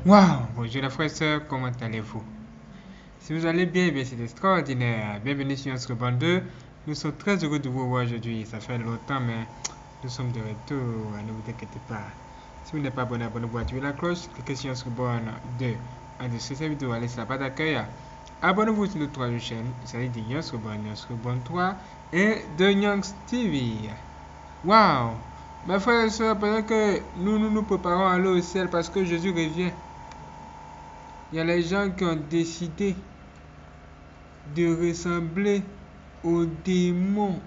Waouh, bonjour les frères et sœurs, comment allez-vous? Si vous allez bien, bien c'est extraordinaire. Bienvenue sur notre bande 2. Nous sommes très heureux de vous voir aujourd'hui. Ça fait longtemps, mais nous sommes de retour. Ne vous inquiétez pas. Si vous n'êtes pas abonné, abonnez-vous, activez la cloche. Cliquez sur notre bande 2. En dessous de cette vidéo, allez sur la barre d'accueil. Abonnez-vous sur nos trois chaînes. Il s'agit de Nyons Bond 3 et de Nyons TV. Waouh! Mes frères et sœurs, pendant que nous préparons à aller au ciel parce que Jésus revient. Il y a les gens qui ont décidé de ressembler aux démons,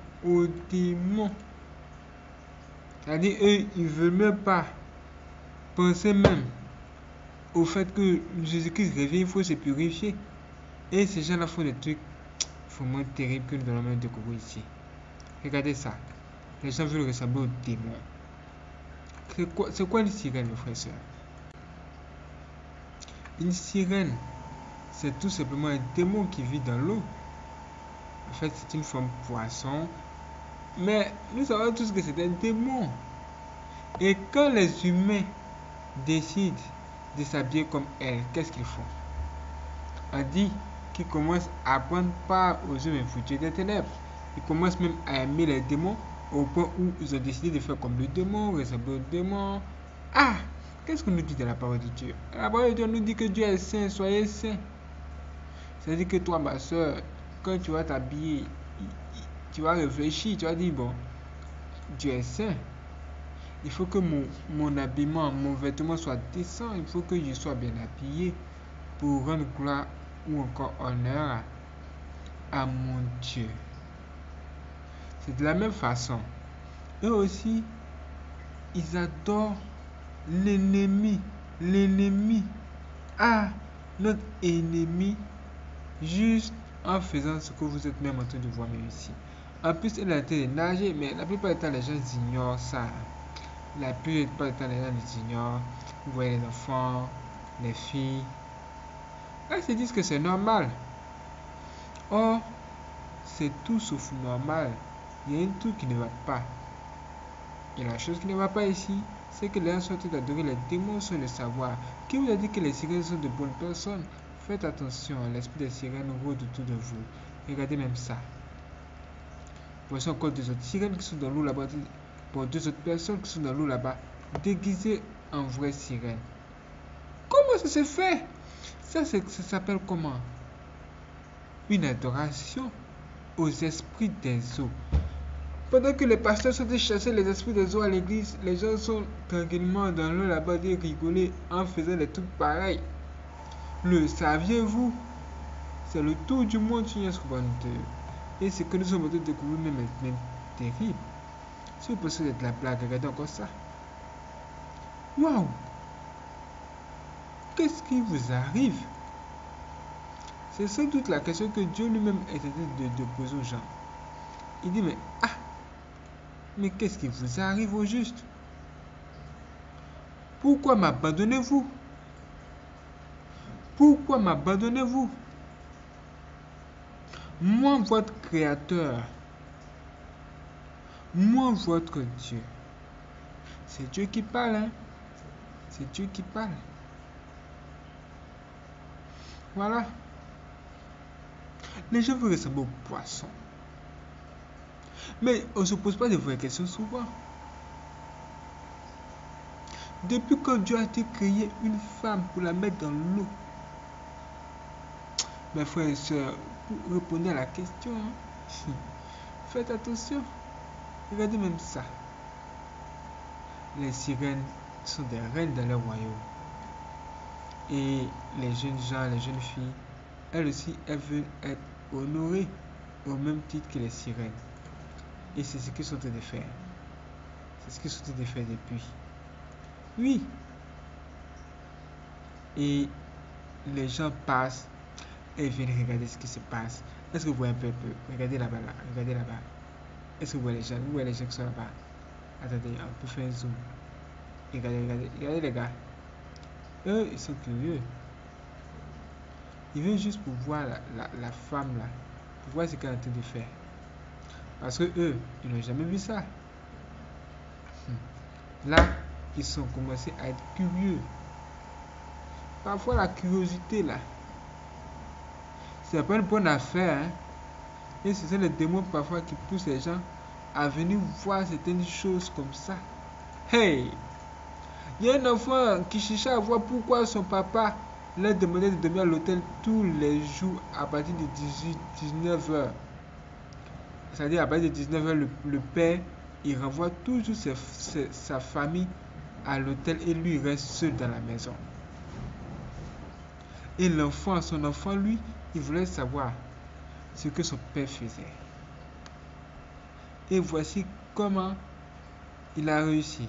C'est-à-dire, eux, ils ne veulent même pas penser même au fait que Jésus-Christ revient, il faut se purifier. Et ces gens-là font des trucs vraiment terribles que nous allons même découvrir ici. Regardez ça. Les gens veulent ressembler aux démons. C'est quoi une sirène, mes frères et sœurs? Une sirène, c'est tout simplement un démon qui vit dans l'eau. En fait, c'est une forme poisson. Mais nous savons tous que c'est un démon. Et quand les humains décident de s'habiller comme elle, qu'est-ce qu'ils font? On dit qu'ils commencent à prendre part aux œuvres infructueuses des ténèbres. Ils commencent même à aimer les démons au point où ils ont décidé de faire comme le démon, ressembler au démon. Ah! Qu'est-ce qu'on nous dit de la parole de Dieu? La parole de Dieu nous dit que Dieu est saint, soyez saints. C'est-à-dire que toi, ma soeur, quand tu vas t'habiller, tu vas réfléchir, tu vas dire, bon, Dieu est saint. Il faut que mon habillement, mon vêtement soit décent. Il faut que je sois bien habillé pour rendre gloire ou encore honneur à mon Dieu. C'est de la même façon. Eux aussi, ils adorent l'ennemi. L'ennemi. Ah, notre ennemi, juste en faisant ce que vous êtes même en train de voir même ici. En plus, elle a été nager, mais la plupart du temps, les gens ignorent ça. La plupart du temps, les gens les ignorent. Vous voyez les enfants, les filles. Là, ils se disent que c'est normal. Or, c'est tout sauf normal. Il y a un truc qui ne va pas. Et la chose qui ne va pas ici, c'est que les gens sont en train d'adorer les démons sans le savoir. Qui vous a dit que les sirènes sont de bonnes personnes? Faites attention, l'esprit des sirènes rôde autour de vous. Regardez même ça. Voici encore deux autres sirènes qui sont dans l'eau là-bas. Pour deux autres personnes qui sont dans l'eau là-bas, déguisées en vraies sirènes. Comment ça se fait? Ça s'appelle comment? Une adoration aux esprits des eaux. Pendant que les pasteurs sont de chasser les esprits des eaux à l'église, les gens sont tranquillement dans l'eau là-bas de rigoler en faisant des trucs pareils. Le saviez-vous? C'est le tour du monde sur Nyons Bond 2. Et ce que nous sommes en train de découvrir même terrible. Si vous pensez être la blague, regardez encore ça. Waouh! Qu'est-ce qui vous arrive? C'est sans doute la question que Dieu lui-même est en train de poser aux gens. Il dit, mais qu'est-ce qui vous arrive au juste? Pourquoi m'abandonnez-vous? Pourquoi m'abandonnez-vous? Moi, votre Créateur, moi, votre Dieu. C'est Dieu qui parle, hein? C'est Dieu qui parle. Voilà. Les gens veulent ressembler aux poissons. Mais on ne se pose pas de vraies questions souvent. Depuis que Dieu a créé une femme pour la mettre dans l'eau, mes frères et sœurs, répondez à la question. Hein? Faites attention. Regardez même ça. Les sirènes sont des reines dans leur royaume. Et les jeunes gens, les jeunes filles, elles aussi, elles veulent être honorées au même titre que les sirènes. Et c'est ce qu'ils sont en train de faire. C'est ce qu'ils sont en train de faire depuis. Oui. Et les gens passent et viennent regarder ce qui se passe. Est-ce que vous voyez un peu? Regardez là-bas, là. Regardez là-bas. Est-ce que vous voyez les gens? Vous voyez les gens qui sont là-bas? Attendez, on peut faire un zoom. Regardez les gars. Eux, ils sont curieux. Ils viennent juste pour voir la femme là. Pour voir ce qu'elle est en train de faire. Parce que eux, ils n'ont jamais vu ça. Là, ils sont commencés à être curieux. Parfois la curiosité là, c'est pas une bonne affaire. Hein? Et c'est les démons parfois qui poussent les gens à venir voir certaines choses comme ça. Hey! Il y a un enfant qui cherchait à voir pourquoi son papa leur demandait de dormir à l'hôtel tous les jours à partir de 19h. C'est-à-dire à partir de 19h, le père, il renvoie toujours sa famille à l'hôtel et lui il reste seul dans la maison. Et son enfant, lui, il voulait savoir ce que son père faisait. Et voici comment il a réussi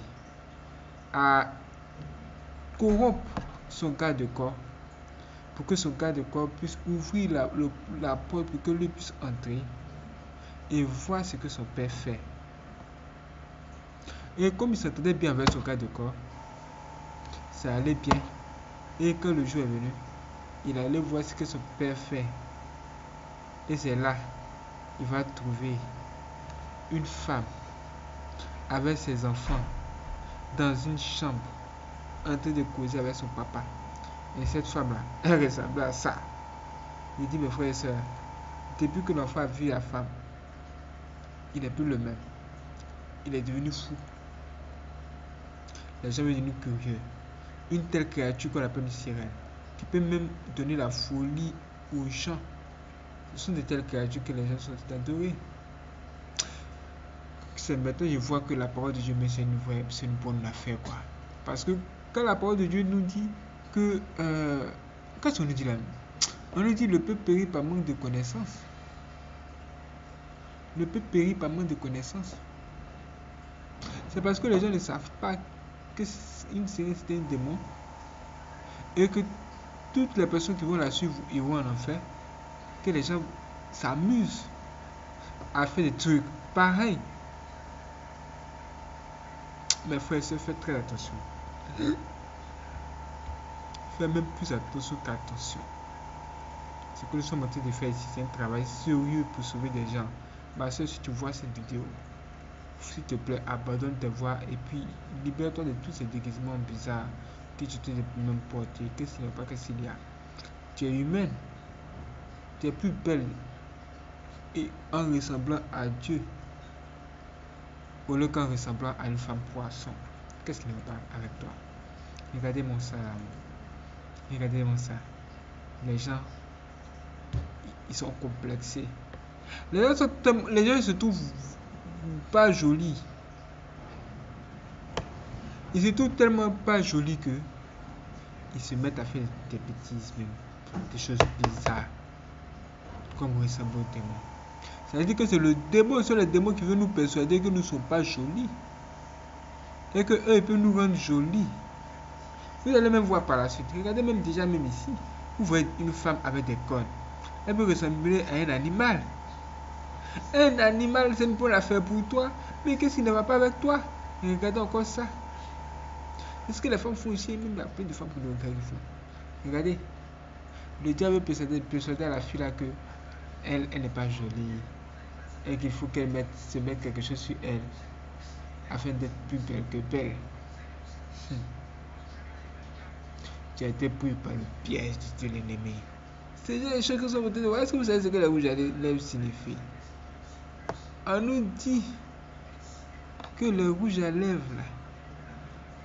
à corrompre son garde de corps pour que son garde de corps puisse ouvrir la porte pour que lui puisse entrer et voir ce que son père fait. Et comme il s'entendait bien avec son garde de corps, ça allait bien. Et quand le jour est venu, il allait voir ce que son père fait. Et c'est là, il va trouver une femme avec ses enfants dans une chambre en train de causer avec son papa. Et cette femme-là, elle ressemblait à ça. Il dit, mes frères et sœurs, depuis que l'enfant a vu la femme, il n'est plus le même. Il est devenu fou. Les gens sont devenus curieux. Une telle créature qu'on appelle une sirène, qui peut même donner la folie aux gens. Ce sont de telles créatures que les gens sont adorés. C'est maintenant je vois que la parole de Dieu, mais c'est une bonne affaire, quoi. Parce que quand la parole de Dieu nous dit que... qu'est-ce qu'on nous dit là? On nous dit le peuple périt par manque de connaissances. Le peuple périt par manque de connaissances. C'est parce que les gens ne savent pas que une sirène c'est un démon et que toutes les personnes qui vont la suivre iront en enfer, que les gens s'amusent à faire des trucs pareils. Mes frères et sœurs, faites très attention. Faites même plus attention qu'attention. Ce que nous sommes en train de faire ici, c'est un travail sérieux pour sauver des gens. Ma soeur, si tu vois cette vidéo, s'il te plaît, abandonne tes voix et puis libère-toi de tous ces déguisements bizarres que tu te même porter. Qu'est-ce qu'il n'y a pas, qu'est-ce qu'il y a? Tu es humaine. Tu es plus belle et en ressemblant à Dieu au lieu qu'en ressemblant à une femme poisson. Qu'est-ce qui ne va pas avec toi? Regardez mon sang là. Regardez mon sang. Les gens, ils sont complexés. Les gens se trouvent pas jolis. Ils se trouvent tellement pas jolis que ils se mettent à faire des bêtises même, des choses bizarres, comme ressembler au démon. Ça veut dire que c'est le démon, c'est les démons qui veulent nous persuader que nous ne sommes pas jolis et que eux ils peuvent nous rendre jolis. Vous allez même voir par la suite. Regardez même déjà même ici. Vous voyez une femme avec des cornes. Elle peut ressembler à un animal. Un animal, c'est une bonne affaire pour toi. Mais qu'est-ce qui ne va pas avec toi? Et regardez encore ça. C'est ce que les femmes font ici. Même il y a plein de femmes qui nous font. Regardez. Le diable peut persuader à la fille là que elle n'est pas jolie. Et qu'il faut qu'elle se mette quelque chose sur elle. Afin d'être plus belle que belle. Tu as été pris par le piège de l'ennemi. C'est des choses qui sont montées. Est-ce que vous savez ce que le rouge à lèvres signifie? On nous dit que le rouge à lèvres, là,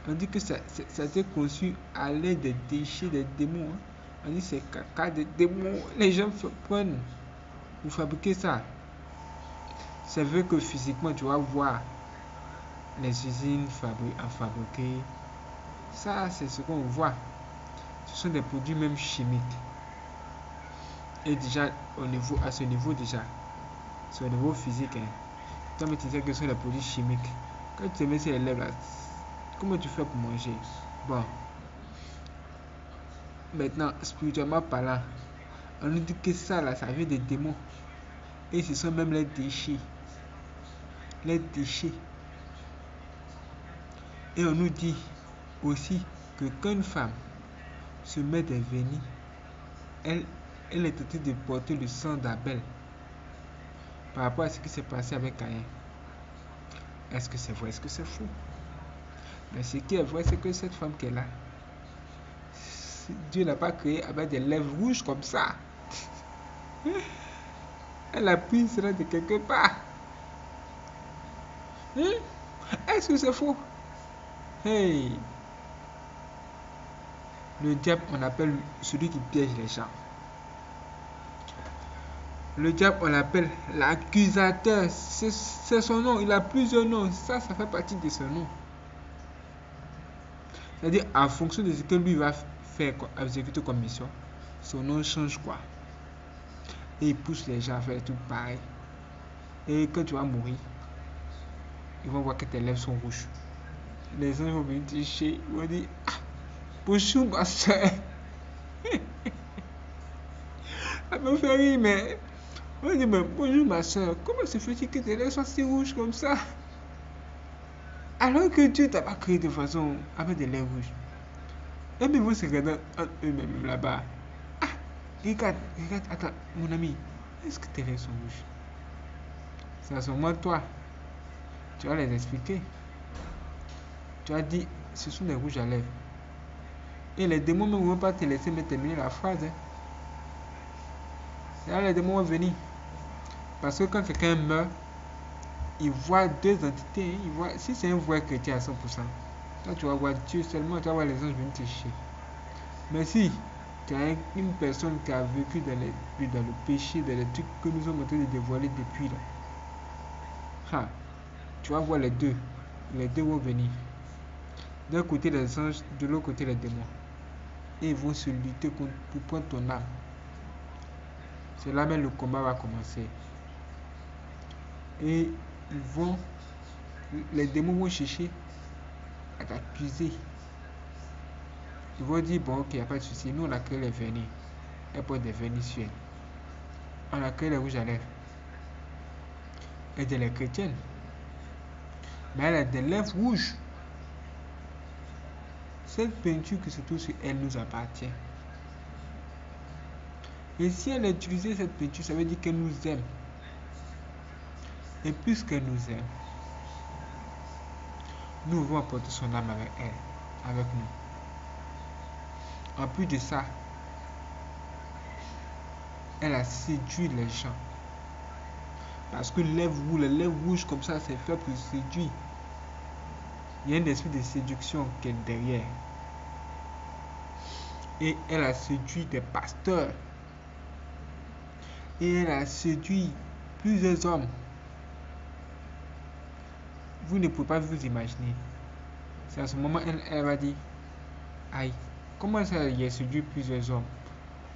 on dit que ça a été conçu à l'aide des déchets des démons. Hein. On dit que c'est caca des démons. Les gens prennent pour fabriquer ça. C'est vrai que physiquement, tu vas voir les usines à fabriquer. Ça, c'est ce qu'on voit. Ce sont des produits même chimiques. Et déjà, à ce niveau déjà, c'est au niveau physique. Hein. Toi, tu sais que ce sont des produits chimiques. Quand tu te mets sur les lèvres, là, comment tu fais pour manger? Bon. Maintenant, spirituellement parlant, on nous dit que ça, là, ça vient des démons. Et ce sont même les déchets. Les déchets. Et on nous dit aussi que quand une femme se met des vernis, elle est tentée de porter le sang d'Abel par rapport à ce qui s'est passé avec Caïn. Est-ce que c'est vrai? Est-ce que c'est faux? Mais ce qui est vrai, c'est que cette femme qui est là, Dieu n'a pas créé avec des lèvres rouges comme ça. Elle a pris cela de quelque part. Est-ce que c'est faux? Hey! Le diable, on appelle celui qui piège les gens. Le diable, on l'appelle l'accusateur. C'est son nom. Il a plusieurs noms. Ça fait partie de son nom. C'est-à-dire, en fonction de ce que lui va faire, exécuter comme mission, son nom change quoi. Et il pousse les gens à faire tout pareil. Et quand tu vas mourir, ils vont voir que tes lèvres sont rouges. Les gens vont venir te chier. Ils vont dire, ah, bonjour ma soeur. Ça me fait rire, mais on dit, mais bonjour ma soeur, comment se fait-il que tes lèvres soient si rouges comme ça? Alors que Dieu t'a pas créé de façon avec des lèvres rouges. Et puis ils vont se regarder eux-mêmes là-bas. Ah, regarde, attends, mon ami, est-ce que tes lèvres sont rouges? C'est à ce moment toi, tu vas les expliquer. Tu as dit, ce sont des rouges à lèvres. Et les démons ne vont pas te laisser me terminer la phrase. Là, les démons vont venir. Parce que quand quelqu'un meurt, il voit deux entités. Il voit, si c'est un vrai chrétien à 100%, toi tu vas voir Dieu seulement, tu vas voir les anges venir te chier. Mais si tu as une personne qui a vécu dans le péché, dans les trucs que nous sommes en train de dévoiler depuis là, tu vas voir les deux. Les deux vont venir. D'un côté les anges, de l'autre côté les démons. Et ils vont se lutter pour prendre ton âme. C'est là même le combat va commencer. Et les démons vont chercher à t'accuser. Ils vont dire, bon ok, il n'y a pas de souci, nous on a créé les vernis. Elle porte des vernis sur elle. On a créé les rouges à lèvres. Elle est chrétienne. Mais elle a des lèvres rouges. Cette peinture qui se trouve sur elle nous appartient. Et si elle a utilisé cette peinture, ça veut dire qu'elle nous aime. Et puisqu'elle nous aime, nous devons apporter son âme avec elle, avec nous. En plus de ça, elle a séduit les gens. Parce que les lèvres rouges comme ça, c'est fait pour séduire. Il y a un esprit de séduction qui est derrière. Et elle a séduit des pasteurs. Et elle a séduit plusieurs hommes. Vous ne pouvez pas vous imaginer. C'est à ce moment elle va dire, aïe, comment ça il a séduit plusieurs hommes?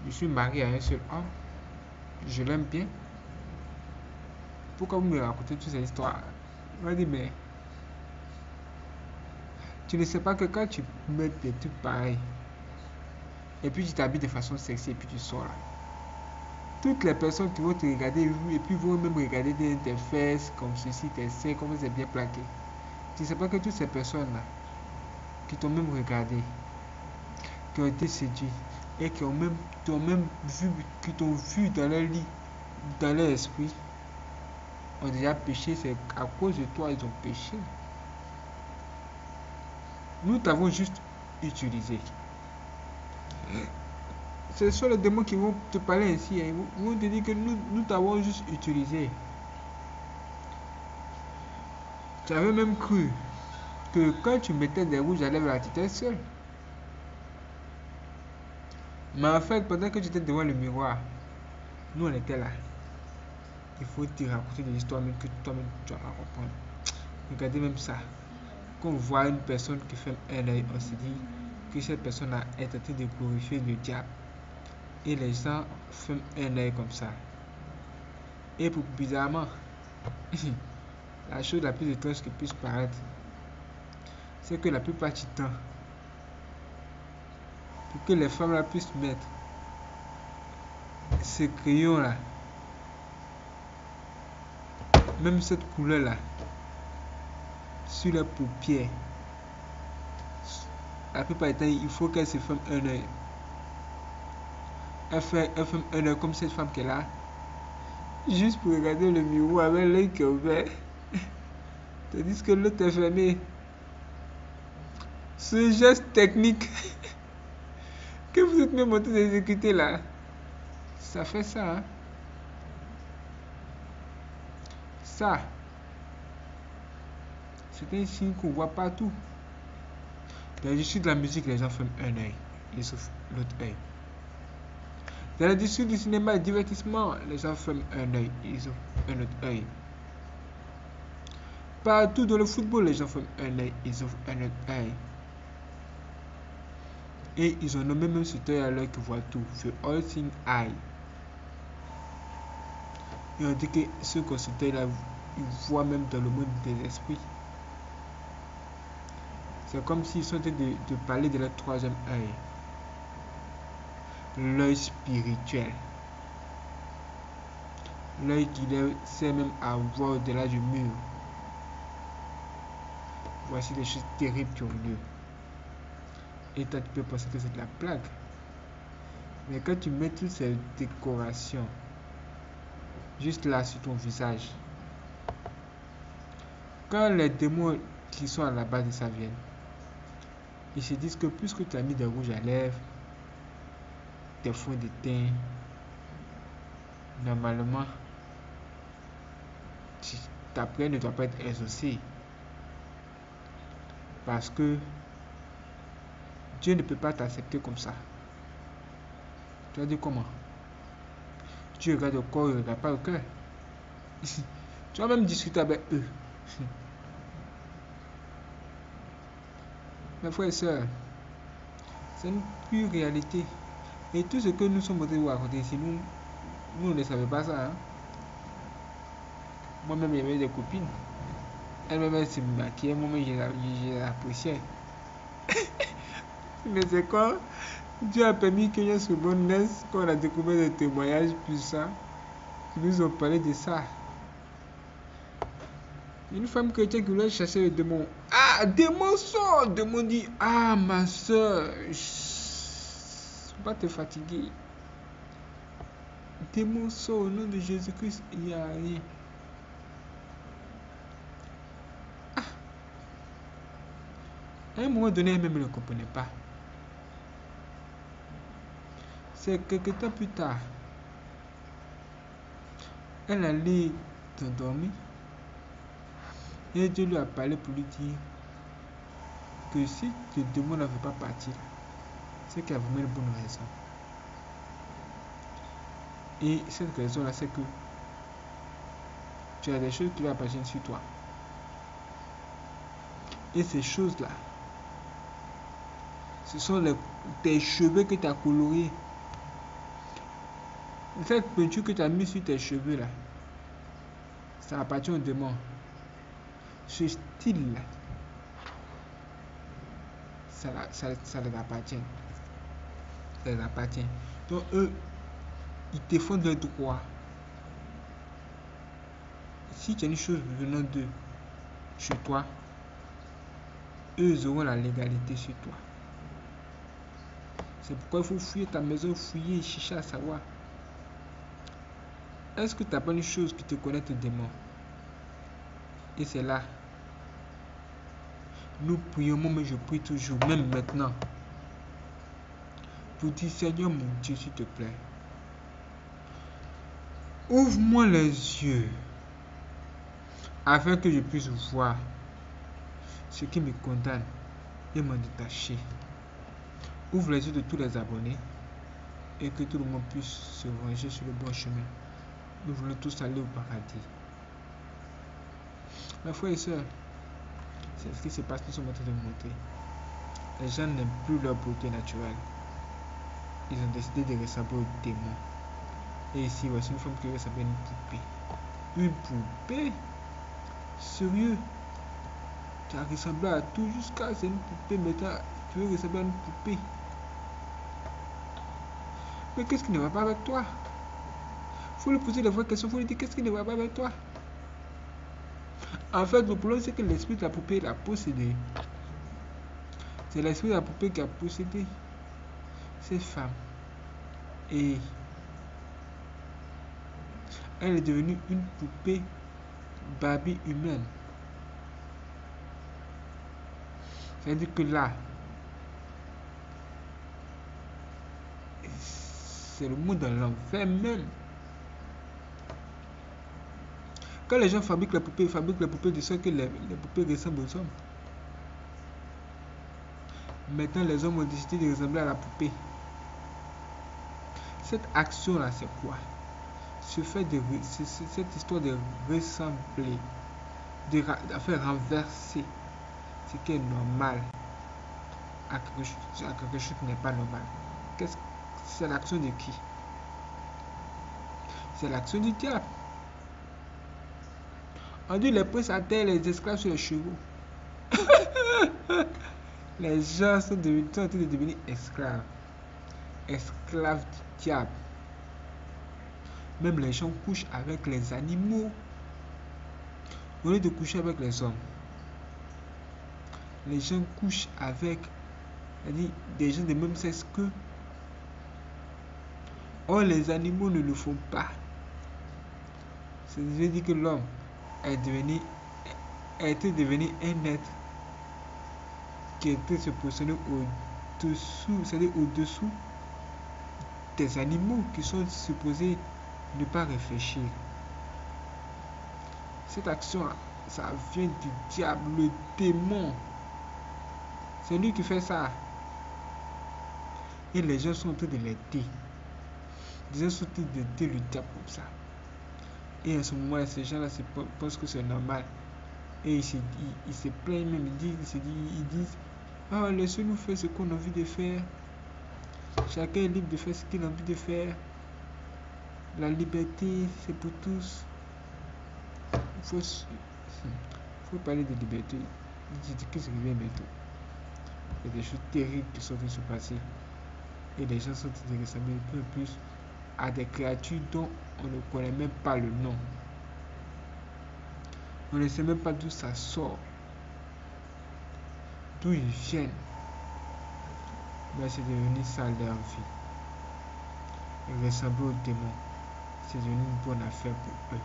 Je suis marié à un seul homme. Je l'aime bien. Pourquoi vous me racontez toutes ces histoires? Il va dire, mais tu ne sais pas que quand tu mets des trucs pareils, et puis tu t'habilles de façon sexy et puis tu sors là, toutes les personnes qui vont te regarder et puis vont même regarder tes fesses comme ceci, tes seins, comment c'est bien plaqué. Tu ne sais pas que toutes ces personnes là qui t'ont même regardé, qui ont été séduits et qui t'ont même vu, qui t'ont vu dans leur lit, dans leur esprit, ont déjà péché. C'est à cause de toi ils ont péché. Nous t'avons juste utilisé. Ce sont les démons qui vont te parler ainsi. Ils vont te dire que nous t'avons juste utilisé. Tu avais même cru que quand tu mettais des rouges à lèvres là, tu étais seul. Mais en fait, pendant que tu étais devant le miroir, nous on était là. Il faut te raconter des histoires même que toi-même tu vas comprendre. Regardez même ça. Quand on voit une personne qui fait un œil, on se dit que cette personne-là est en train de glorifier le diable. Et les gens font un œil comme ça. Et pour bizarrement, la chose la plus étrange qui puisse paraître, c'est que la plupart du temps, pour que les femmes là puissent mettre ce crayon là, même cette couleur là, sur les paupières, la plupart du temps, il faut qu'elle se fasse un œil. Elle fait un œil comme cette femme qu'elle a, juste pour regarder le miroir avec l'œil qui est ouvert. Tandis que l'autre est fermé. Ce geste technique que vous êtes même en train d'exécuter là. Ça fait ça, hein. Ça, c'est un signe qu'on voit partout. Dans l'industrie de la musique, les gens ferment un œil, ils ouvrent l'autre œil. Dans l'industrie du cinéma et du divertissement, les gens ferment un œil, ils ouvrent un autre œil. Partout dans le football, les gens ferment un œil, ils ouvrent un autre œil. Et ils ont nommé même cet œil à l'œil qui voit tout, the all seeing eye. Et on dit que ceux qui ont cet œil là, ils voient même dans le monde des esprits. C'est comme s'ils sont en train de parler de leur troisième œil. L'œil spirituel. L'œil qui sait même à voir au-delà du mur. Voici des choses terribles qui ont lieu. Et toi, tu peux penser que c'est de la blague. Mais quand tu mets toutes ces décorations juste là sur ton visage, quand les démons qui sont à la base de ça viennent, ils se disent que puisque tu as mis des rouges à lèvres, des fonds de teint, normalement, ta prière ne doit pas être exaucée. Parce que Dieu ne peut pas t'accepter comme ça. Tu vas dire comment? Dieu regarde le corps, il ne regarde pas le cœur. Tu vas même discuter avec eux. Mes frères et sœurs, c'est une pure réalité. Et tout ce que nous sommes en train de vous raconter ici, nous ne savions pas ça. Hein? Moi-même, j'avais des copines. Elles-mêmes se maquillaient, moi-même, je l'appréciais. Mais c'est quand Dieu a permis que y ait ce bon naisse, qu'on a découvert des témoignages puissants qui nous ont parlé de ça. Une femme chrétienne qui voulait chasser le démon. Ah, démon sort! Le démon dit, ah, ma soeur, faut pas te fatiguer. Démon sort au nom de Jésus-Christ, il n'y a rien. Ah. À un moment donné, elle-même ne comprenait pas. C'est quelque temps plus tard. Elle allait s'endormir. Et Dieu lui a parlé pour lui dire que si le démon ne veut pas partir, c'est qu'il y a vraiment une bonne raison. Et cette raison-là, c'est que tu as des choses qui lui appartiennent sur toi. Et ces choses-là, ce sont tes cheveux que tu as colorés. Cette peinture que tu as mise sur tes cheveux là, ça appartient au démon. Ce style là, ça les appartient. Ça les appartient. Donc eux, ils te font le droit. Si tu as une chose venant d'eux chez toi, eux auront la légalité sur toi. C'est pourquoi il faut fouiller ta maison, fouiller, chercher à savoir. Est-ce que tu n'as pas une chose qui te connecte au démon? Et c'est là. Nous prions, mais je prie toujours, même maintenant, pour dire, Seigneur mon Dieu, s'il te plaît, ouvre-moi les yeux, afin que je puisse voir ce qui me condamne et m'en détacher. Ouvre les yeux de tous les abonnés et que tout le monde puisse se ranger sur le bon chemin. Nous voulons tous aller au paradis. Mes frères et sœurs, c'est ce qui se passe, nous sommes en train de montrer. Les gens n'aiment plus leur beauté naturelle. Ils ont décidé de ressembler au démon. Et ici, voici une femme qui ressemble à une poupée. Une poupée? Sérieux? Tu as ressemblé à tout jusqu'à c'est une poupée, maintenant tu veux ressembler à une poupée. Mais qu'est-ce qui ne va pas avec toi? Il faut lui poser les vraies questions, il faut lui dire qu'est-ce qui ne va pas avec toi. En fait, le problème c'est que l'esprit de la poupée l'a possédé. C'est l'esprit de la poupée qui a possédé cette femme. Et elle est devenue une poupée Barbie humaine. C'est-à-dire que là, c'est le monde dans l'enfer même. Quand les gens fabriquent les poupées, ils fabriquent les poupées de sorte que les poupées ressemblent aux hommes. Maintenant, les hommes ont décidé de ressembler à la poupée. Cette action-là, c'est quoi? Cette histoire de ressembler, de faire renverser ce qui est normal à quelque chose qui n'est pas normal. C'est l'action de qui? C'est l'action du diable. On dit les princes à terre, les esclaves sur les chevaux. Les gens sont en train de devenir esclaves. Esclaves du diable. Même les gens couchent avec les animaux au lieu de coucher avec les hommes. Les gens couchent avec des gens de même sexe qu'eux. Or, les animaux ne le font pas. Ça veut dire que l'homme est devenu un être qui était se positionner au-dessous, c'est-à-dire au-dessous des animaux qui sont supposés ne pas réfléchir. Cette action, ça vient du diable, le démon. C'est lui qui fait ça. Et les gens sont en train de l'aider. Les gens sont en train d'aider le diable comme ça. Et à ce moment, ces gens-là pensent que c'est normal. Et ils se plaignent même, ils disent, ah, laissez-nous faire ce qu'on a envie de faire. Chacun est libre de faire ce qu'il a envie de faire. La liberté, c'est pour tous. Il faut parler de liberté. Qu'est-ce qui vient bientôt? Il y a des choses terribles qui sont en train de se passer. Et les gens sont en train de ressembler de plus en plus à des créatures dont on ne connaît même pas le nom. On ne sait même pas d'où ça sort. D'où ils viennent. Mais c'est devenu ça leur vie. Ils ressemblent aux démons. C'est devenu une bonne affaire pour eux.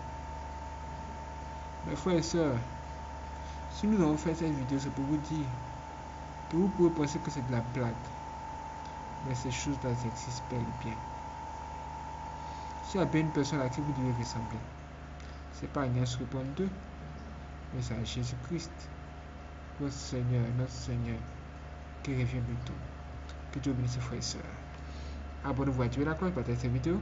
Mes frères et sœurs, si nous avons fait cette vidéo, c'est pour vous dire que vous pouvez penser que c'est de la blague. Mais ces choses-là existent bel et bien. S'il y a bien une personne à qui vous devez ressembler, c'est pas Agnès Répond 2, mais c'est à Jésus-Christ, notre Seigneur, qui revient bientôt. Que Dieu bénisse ses frères et sœurs. Abonnez-vous, activez la cloche, partagez cette vidéo.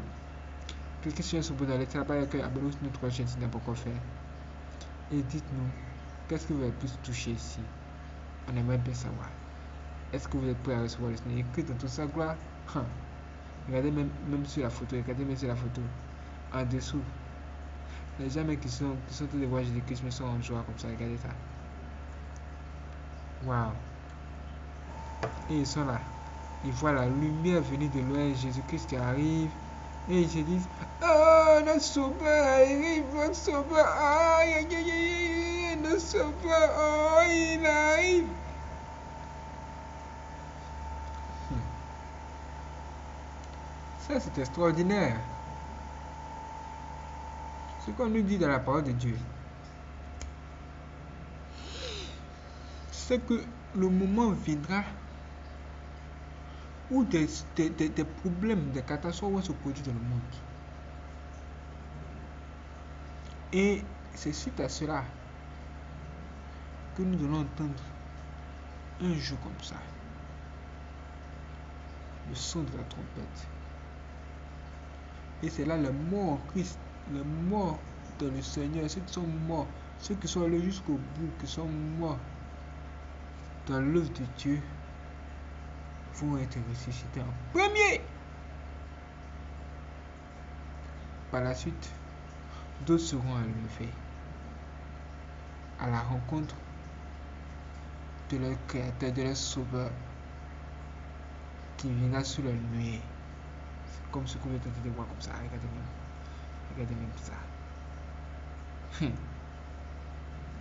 Cliquez sur ce bouton d'aller là-bas et abonnez-vous sur notre chaîne si vous n'avez pas encore fait. Et dites-nous, qu'est-ce que vous avez plus touché ici? On aimerait bien savoir. Est-ce que vous êtes prêt à recevoir le Seigneur? Écrit dans tout ça, gloire. Regardez même sur la photo, en dessous. Les gens qui sont en train de voir Jésus-Christ mais sont en joie comme ça, regardez ça. Waouh. Et ils sont là. Ils voient la lumière venir de loin, Jésus-Christ qui arrive. Et ils se disent, oh, notre sauveur arrive, notre sauveur, aïe, aïe, aïe, aïe, notre sauveur, oh, il arrive. Ça, c'est extraordinaire. Ce qu'on nous dit dans la parole de Dieu, c'est que le moment viendra où des problèmes, des catastrophes vont se produire dans le monde. Et c'est suite à cela que nous allons entendre un jour comme ça le son de la trompette. Et c'est là les morts en Christ, les morts dans le Seigneur, ceux qui sont morts, ceux qui sont allés jusqu'au bout, qui sont morts dans l'œuvre de Dieu, vont être ressuscités en premier. Par la suite, d'autres seront enlevés à la rencontre de leur Créateur, de leur Sauveur, qui viendra sur leur nuée. C'est comme ce que vous êtes en train de voir comme ça. Regardez-moi ça.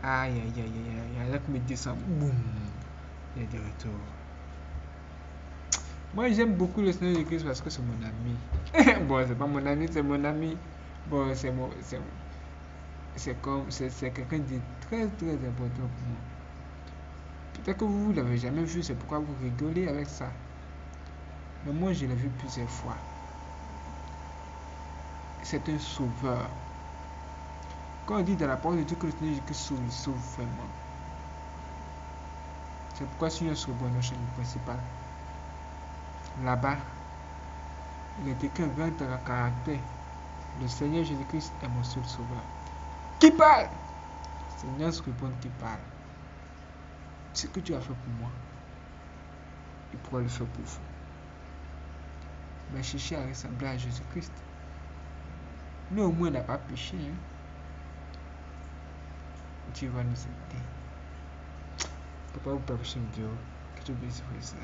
Aïe, aïe, aïe, aïe, aïe, là que me descend, boum, il y a des retours. Moi, j'aime beaucoup le Seigneur de Christ parce que c'est mon ami. Bon, c'est pas mon ami, c'est mon ami. Bon, c'est quelqu'un de très, très important pour moi. Peut-être que vous ne l'avez jamais vu, c'est pourquoi vous rigolez avec ça. Mais moi, je l'ai vu plusieurs fois. c'est un sauveur. Quand on dit dans la parole de Dieu que le Seigneur Jésus-Christ sauve, il sauve vraiment. C'est pourquoi si on se revoit dans la chaîne principale, là-bas, il est écrit un grand caractère. Le Seigneur Jésus-Christ est mon seul sauveur. Qui parle? Le Seigneur se répond qui parle. Ce que tu as fait pour moi, il pourra le faire pour vous. Mais cherchez à ressembler à Jésus-Christ. Nous au moins on n'a pas péché. Hein? Dieu va nous aider. Papa, vous permettez de dire que tu bénisses.